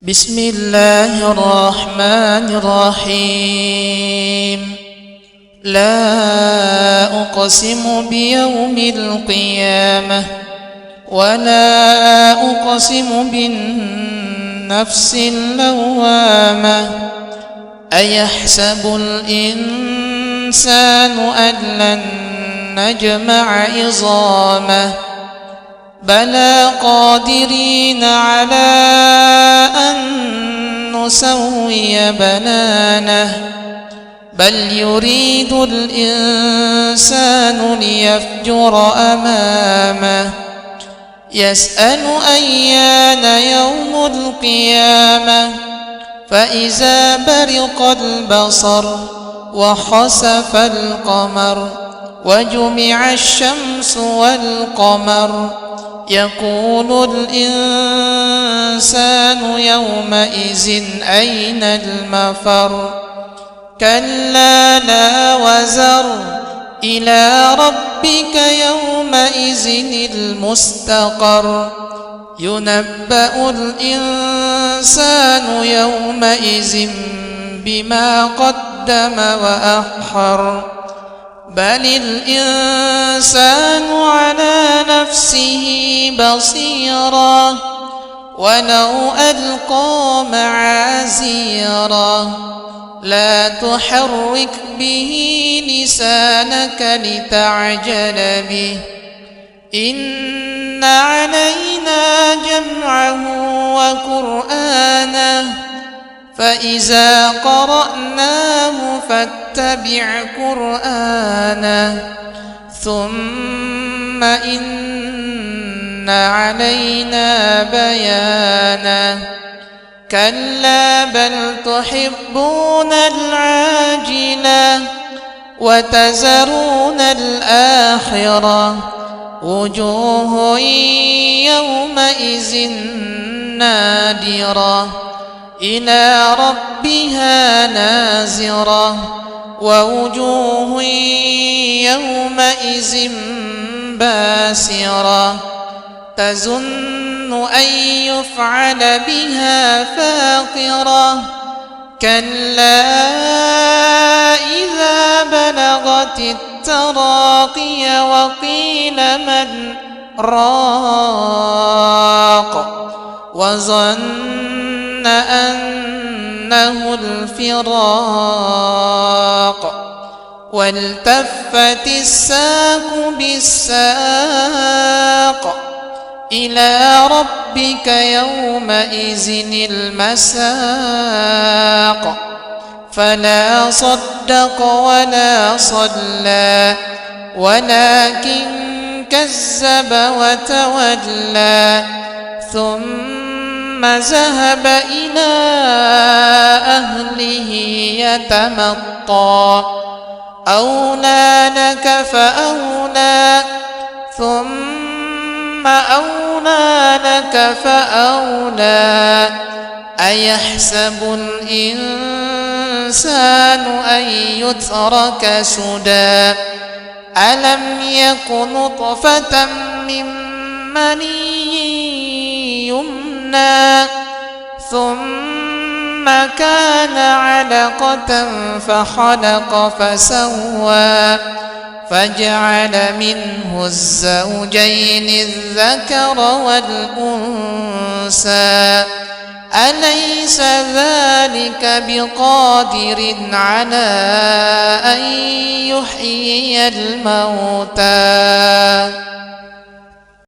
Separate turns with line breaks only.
بسم الله الرحمن الرحيم. لا أقسم بيوم القيامة ولا أقسم بالنفس اللوامة. أيحسب الإنسان أن لن نجمع عظامه بلى قادرين على أن نسوي بنانه بل يريد الإنسان ليفجر أمامه يسأل أيان يوم القيامة فإذا برق البصر وخسف القمر وجمع الشمس والقمر يقول الإنسان يومئذ أين المفر كلا لا وزر إلى ربك يومئذ المستقر ينبأ الإنسان يومئذ بما قدم وأخر بل الإنسان على نفسه بصيرا ولو ألقى معاذيرا لا تحرك به لسانك لتعجل به إن علينا جمعه وقرآنه فإذا قرأناه فاتبع قرآنه ثم إن علينا بيانه كلا بل تحبون العاجلة وتذرون الآخرة وجوه يومئذ نادرة إلى ربها نازرة ووجوه يومئذ باسرة تظن أن يفعل بها فاقرة كلا إذا بلغت التراقي وقيل من راق وظن أنه الفراق والتفت الساق بالساق إلى ربك يومئذ المساق فلا صدق ولا صلى ولكن كذب وتولى ثم ذهب إلى أهله يتمطى أولى لك فأولى ثم أولى لك فأولى أيحسب الإنسان أن يترك سدى ألم يك نطفة من مني يمنى ثم كان علقة فخلق فسوى فجعل منه الزوجين الذكر والأنثى أليس ذلك بقادر على أن يحيي الموتى